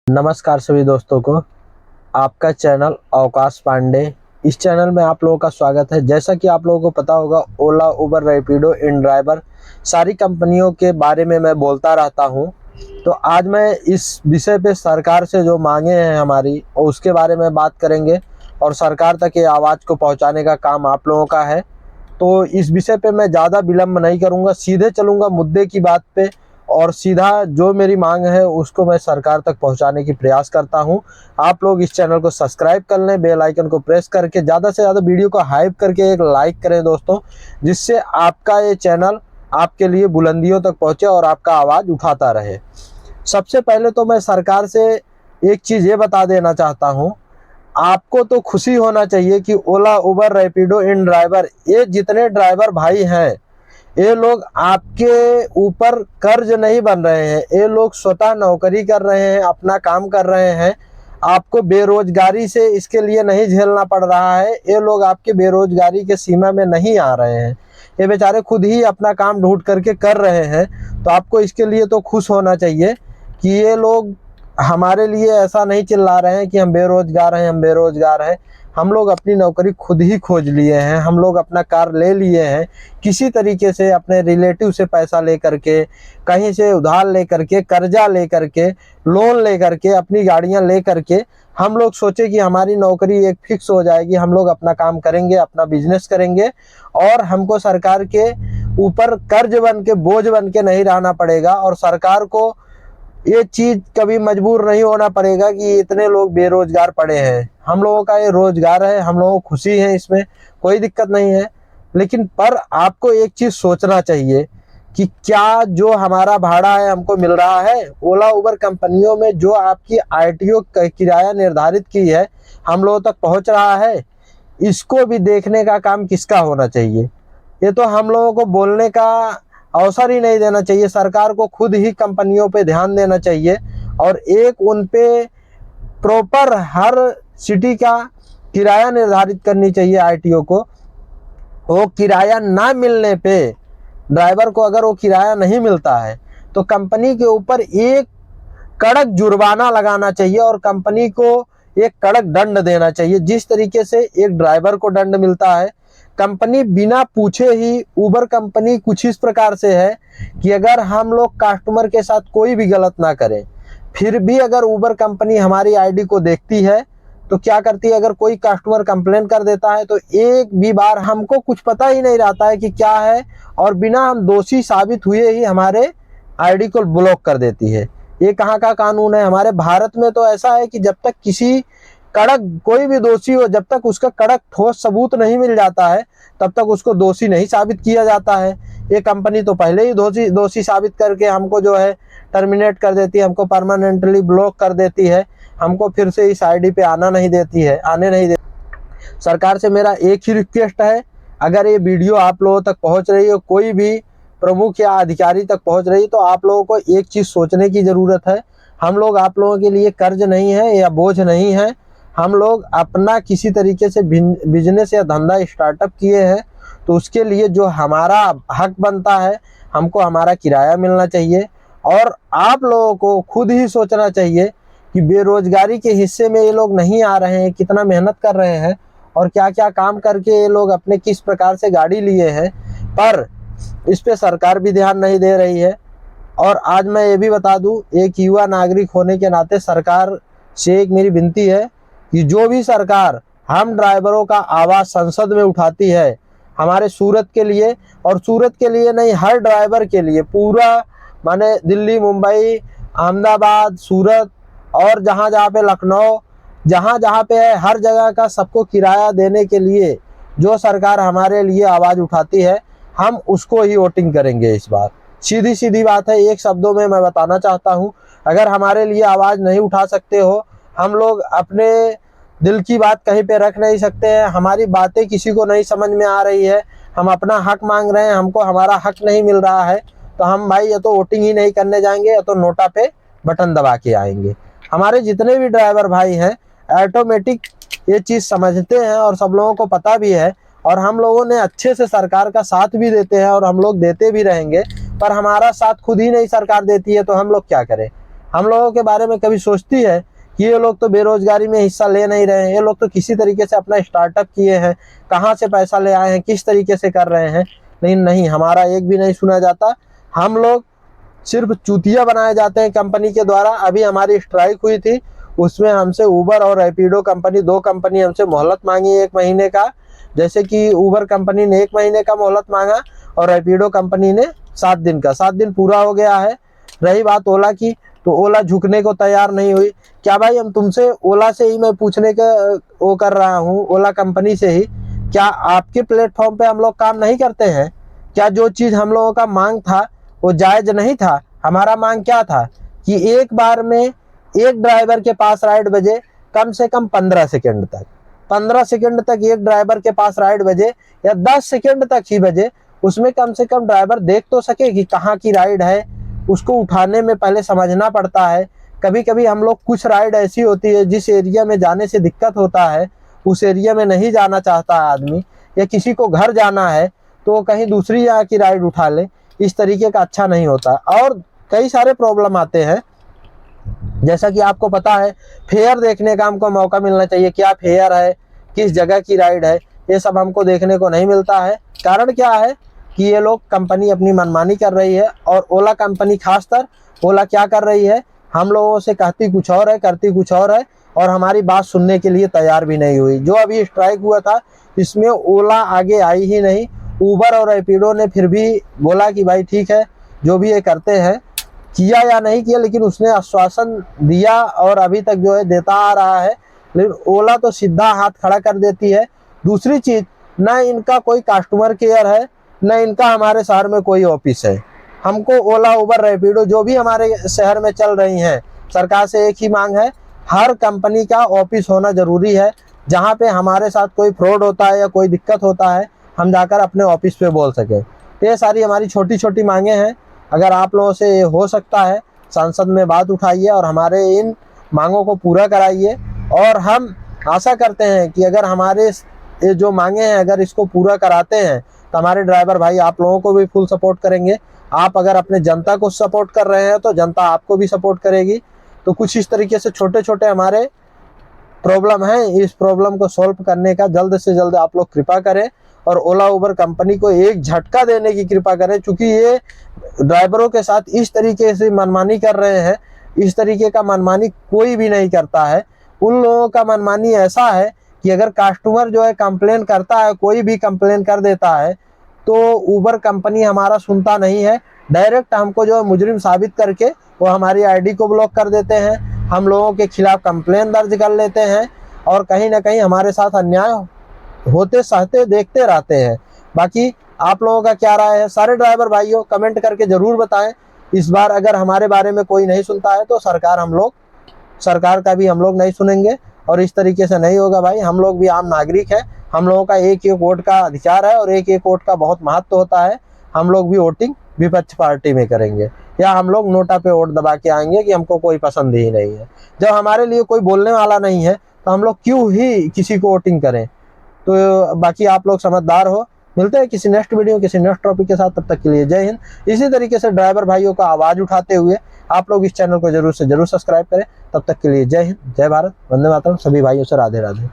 नमस्कार सभी दोस्तों को। आपका चैनल अवकाश पांडे, इस चैनल में आप लोगों का स्वागत है। जैसा कि आप लोगों को पता होगा, ओला, उबर, रैपिडो, इन ड्राइवर सारी कंपनियों के बारे में मैं बोलता रहता हूं। तो आज मैं इस विषय पे सरकार से जो मांगे हैं हमारी, और उसके बारे में बात करेंगे और सरकार तक ये आवाज़ को पहुंचाने का काम आप लोगों का है। तो इस विषय पे मैं ज़्यादा विलंब नहीं करूंगा, सीधे चलूंगा मुद्दे की बात पे और सीधा जो मेरी मांग है उसको मैं सरकार तक पहुंचाने की प्रयास करता हूं। आप लोग इस चैनल को सब्सक्राइब कर लें, बेल आइकन को प्रेस करके ज़्यादा से ज़्यादा वीडियो को हाइप करके एक लाइक करें दोस्तों, जिससे आपका ये चैनल आपके लिए बुलंदियों तक पहुंचे और आपका आवाज़ उठाता रहे। सबसे पहले तो मैं सरकार से एक चीज़ ये बता देना चाहता हूँ। आपको तो खुशी होना चाहिए कि ओला, उबर, रैपिडो, इन ड्राइवर, ये जितने ड्राइवर भाई हैं, ये लोग आपके ऊपर कर्ज नहीं बन रहे हैं। ये लोग स्वतः नौकरी कर रहे हैं, अपना काम कर रहे हैं। आपको बेरोजगारी से इसके लिए नहीं झेलना पड़ रहा है। ये लोग आपके बेरोजगारी के सीमा में नहीं आ रहे हैं। ये बेचारे खुद ही अपना काम ढूंढ करके कर रहे हैं। तो आपको इसके लिए तो खुश होना चाहिए कि ये लोग हमारे लिए ऐसा नहीं चिल्ला रहे हैं कि हम बेरोजगार हैं, हम बेरोजगार हैं। हम लोग अपनी नौकरी खुद ही खोज लिए हैं। हम लोग अपना कार ले लिए हैं, किसी तरीके से अपने रिलेटिव से पैसा ले करके, कहीं से उधार ले करके, कर्जा ले करके, लोन ले करके, अपनी गाड़ियां ले करके हम लोग सोचे कि हमारी नौकरी एक फिक्स हो जाएगी, हम लोग अपना काम करेंगे, अपना बिजनेस करेंगे और हमको सरकार के ऊपर कर्ज बन के, बोझ बन के नहीं रहना पड़ेगा। और सरकार को ये चीज कभी मजबूर नहीं होना पड़ेगा कि इतने लोग बेरोजगार पड़े हैं। हम लोगों का ये रोजगार है, हम लोगों को खुशी है, इसमें कोई दिक्कत नहीं है। लेकिन पर आपको एक चीज सोचना चाहिए कि क्या जो हमारा भाड़ा है हमको मिल रहा है? ओला, उबर कंपनियों में जो आपकी आरटीओ किराया निर्धारित की है, हम लोगों तक पहुंच रहा है? इसको भी देखने का काम किसका होना चाहिए? ये तो हम लोगों को बोलने का अवसर ही नहीं देना चाहिए। सरकार को खुद ही कंपनियों पे ध्यान देना चाहिए और एक उन पे प्रॉपर हर सिटी का किराया निर्धारित करनी चाहिए आरटीओ को। वो किराया ना मिलने पे, ड्राइवर को अगर वो किराया नहीं मिलता है तो कंपनी के ऊपर एक कड़क जुर्माना लगाना चाहिए और कंपनी को एक कड़क दंड देना चाहिए। जिस तरीके से एक ड्राइवर को दंड मिलता है, कंपनी बिना पूछे ही, उबर कंपनी कुछ इस प्रकार से है कि अगर हम लोग कस्टमर के साथ कोई भी गलत ना करें, फिर भी अगर उबर कंपनी हमारी आईडी को देखती है तो क्या करती है, अगर कोई कस्टमर कंप्लेन कर देता है तो एक भी बार हमको कुछ पता ही नहीं रहता है कि क्या है, और बिना हम दोषी साबित हुए ही हमारे आईडी को ब्लॉक कर देती है। ये कहाँ का कानून है? हमारे भारत में तो ऐसा है कि जब तक किसी कड़क, कोई भी दोषी हो, जब तक उसका कड़क ठोस सबूत नहीं मिल जाता है तब तक उसको दोषी नहीं साबित किया जाता है। ये कंपनी तो पहले ही दोषी साबित करके हमको जो है टर्मिनेट कर देती है, हमको परमानेंटली ब्लॉक कर देती है, हमको फिर से इस आईडी पे आने नहीं देती। सरकार से मेरा एक ही रिक्वेस्ट है, अगर ये वीडियो आप लोगों तक पहुंच रही हो, कोई भी प्रमुख या अधिकारी तक पहुंच रही है, तो आप लोगों को एक चीज़ सोचने की ज़रूरत है। हम लोग आप लोगों के लिए कर्ज नहीं है या बोझ नहीं है। हम लोग अपना किसी तरीके से बिजनेस या धंधा स्टार्टअप किए हैं, तो उसके लिए जो हमारा हक बनता है, हमको हमारा किराया मिलना चाहिए। और आप लोगों को खुद ही सोचना चाहिए कि बेरोजगारी के हिस्से में ये लोग नहीं आ रहे हैं, कितना मेहनत कर रहे हैं और क्या क्या काम करके ये लोग अपने किस प्रकार से गाड़ी लिए हैं, पर इस पे सरकार भी ध्यान नहीं दे रही है। और आज मैं ये भी बता दूं, एक युवा नागरिक होने के नाते सरकार से एक मेरी विनती है कि जो भी सरकार हम ड्राइवरों का आवाज़ संसद में उठाती है, हमारे सूरत के लिए, और सूरत के लिए नहीं, हर ड्राइवर के लिए, पूरा माने दिल्ली, मुंबई, अहमदाबाद, सूरत और जहाँ जहाँ पे, लखनऊ, जहाँ जहाँ पे है, हर जगह का सबको किराया देने के लिए जो सरकार हमारे लिए आवाज़ उठाती है, हम उसको ही वोटिंग करेंगे इस बार। सीधी सीधी बात है। एक शब्दों में मैं बताना चाहता हूँ, अगर हमारे लिए आवाज़ नहीं उठा सकते हो, हम लोग अपने दिल की बात कहीं पे रख नहीं सकते हैं, हमारी बातें किसी को नहीं समझ में आ रही है, हम अपना हक मांग रहे हैं, हमको हमारा हक नहीं मिल रहा है, तो हम भाई या तो वोटिंग ही नहीं करने जाएंगे या तो नोटा पे बटन दबा के आएंगे। हमारे जितने भी ड्राइवर भाई हैं ऑटोमेटिक ये चीज़ समझते हैं और सब लोगों को पता भी है, और हम लोगों ने अच्छे से सरकार का साथ भी देते हैं और हम लोग देते भी रहेंगे। पर हमारा साथ खुद ही नहीं सरकार देती है, तो हम लोग क्या करें? हम लोगों के बारे में कभी सोचती है कि ये लोग तो बेरोजगारी में हिस्सा ले नहीं रहे हैं, ये लोग तो किसी तरीके से अपना स्टार्टअप किए हैं, कहाँ से पैसा ले आए हैं, किस तरीके से कर रहे हैं। लेकिन नहीं, हमारा एक भी नहीं सुना जाता। हम लोग सिर्फ चूतिया बनाए जाते हैं कंपनी के द्वारा। अभी हमारी स्ट्राइक हुई थी, उसमें हमसे उबर और रैपिडो कंपनी, दो कंपनी हमसे मोहलत मांगी 1 महीने का। जैसे कि उबर कंपनी ने 1 महीने का मोहलत मांगा और रैपिडो कंपनी ने 7 दिन का। 7 दिन पूरा हो गया है। रही बात ओला की, तो ओला झुकने को तैयार नहीं हुई। क्या भाई, हम तुमसे ओला से ही मैं पूछने का वो कर रहा हूँ, ओला कंपनी से ही, क्या आपके प्लेटफॉर्म पे हम लोग काम नहीं करते हैं? क्या जो चीज़ हम लोगों का मांग था वो जायज नहीं था? हमारा मांग क्या था कि एक बार में एक ड्राइवर के पास राइड बजे कम से कम 15 सेकंड तक, 15 सेकंड तक एक ड्राइवर के पास राइड बजे, या 10 सेकंड तक ही बजे, उसमें कम से कम ड्राइवर देख तो सके कि कहाँ की राइड है। उसको उठाने में पहले समझना पड़ता है। कभी कभी हम लोग, कुछ राइड ऐसी होती है जिस एरिया में जाने से दिक्कत होता है, उस एरिया में नहीं जाना चाहता है आदमी, या किसी को घर जाना है तो कहीं दूसरी जगह की राइड उठा ले, इस तरीके का अच्छा नहीं होता। और कई सारे प्रॉब्लम आते हैं, जैसा कि आपको पता है, फेयर देखने का हमको मौका मिलना चाहिए, क्या फेयर है, किस जगह की राइड है, ये सब हमको देखने को नहीं मिलता है। कारण क्या है कि ये लोग कंपनी अपनी मनमानी कर रही है। और ओला कंपनी खासकर, ओला क्या कर रही है, हम लोगों से कहती कुछ और है, करती कुछ और है, और हमारी बात सुनने के लिए तैयार भी नहीं हुई। जो अभी स्ट्राइक हुआ था, इसमें ओला आगे आई ही नहीं। उबर और रैपिडो ने फिर भी बोला कि भाई ठीक है, जो भी ये करते हैं, किया या नहीं किया, लेकिन उसने आश्वासन दिया और अभी तक जो है देता आ रहा है। लेकिन ओला तो सीधा हाथ खड़ा कर देती है। दूसरी चीज, न इनका कोई कस्टमर केयर है, न इनका हमारे शहर में कोई ऑफिस है। हमको ओला, उबर, रैपिडो जो भी हमारे शहर में चल रही हैं, सरकार से एक ही मांग है, हर कंपनी का ऑफिस होना जरूरी है, जहाँ पे हमारे साथ कोई फ्रॉड होता है या कोई दिक्कत होता है, हम जाकर अपने ऑफिस पे बोल सके। ये सारी हमारी छोटी छोटी मांगे हैं। अगर आप लोगों से हो सकता है, संसद में बात उठाइए और हमारे इन मांगों को पूरा कराइए। और हम आशा करते हैं कि अगर हमारे ये जो मांगे हैं, अगर इसको पूरा कराते हैं, तो हमारे ड्राइवर भाई आप लोगों को भी फुल सपोर्ट करेंगे। आप अगर अपने जनता को सपोर्ट कर रहे हैं तो जनता आपको भी सपोर्ट करेगी। तो कुछ इस तरीके से छोटे छोटे हमारे प्रॉब्लम है, इस प्रॉब्लम को सॉल्व करने का जल्द से जल्द आप लोग कृपा करें और ओला उबर कंपनी को एक झटका देने की कृपा करें। क्योंकि ये ड्राइवरों के साथ इस तरीके से मनमानी कर रहे हैं, इस तरीके का मनमानी कोई भी नहीं करता है। उन लोगों का मनमानी ऐसा है कि अगर कस्टमर जो है कंप्लेन करता है, कोई भी कंप्लेन कर देता है, तो उबर कंपनी हमारा सुनता नहीं है। डायरेक्ट हमको जो है मुजरिम साबित करके वो हमारी आईडी को ब्लॉक कर देते हैं, हम लोगों के खिलाफ कंप्लेन दर्ज कर लेते हैं, और कहीं ना कहीं हमारे साथ अन्याय होते सहते देखते रहते हैं। बाकी आप लोगों का क्या राय है? सारे ड्राइवर भाइयों कमेंट करके जरूर बताएं। इस बार अगर हमारे बारे में कोई नहीं सुनता है तो सरकार का भी हम लोग नहीं सुनेंगे, और इस तरीके से नहीं होगा भाई। हम लोग भी आम नागरिक हैं, हम लोगों का एक एक वोट का अधिकार है और एक एक वोट का बहुत महत्व होता है। हम लोग भी वोटिंग विपक्ष पार्टी में करेंगे, या हम लोग नोटा पे वोट दबा के आएंगे कि हमको कोई पसंद ही नहीं है। जब हमारे लिए कोई बोलने वाला नहीं है तो हम लोग क्यों ही किसी को वोटिंग करें? तो बाकी आप लोग समझदार हो। मिलते हैं किसी नेक्स्ट वीडियो, किसी नेक्स्ट टॉपिक के साथ। तब तक के लिए जय हिंद। इसी तरीके से ड्राइवर भाइयों का आवाज उठाते हुए आप लोग इस चैनल को जरूर से जरूर सब्सक्राइब करें। तब तक के लिए जय हिंद, जय भारत, वंदे मातरम। सभी भाइयों से राधे राधे।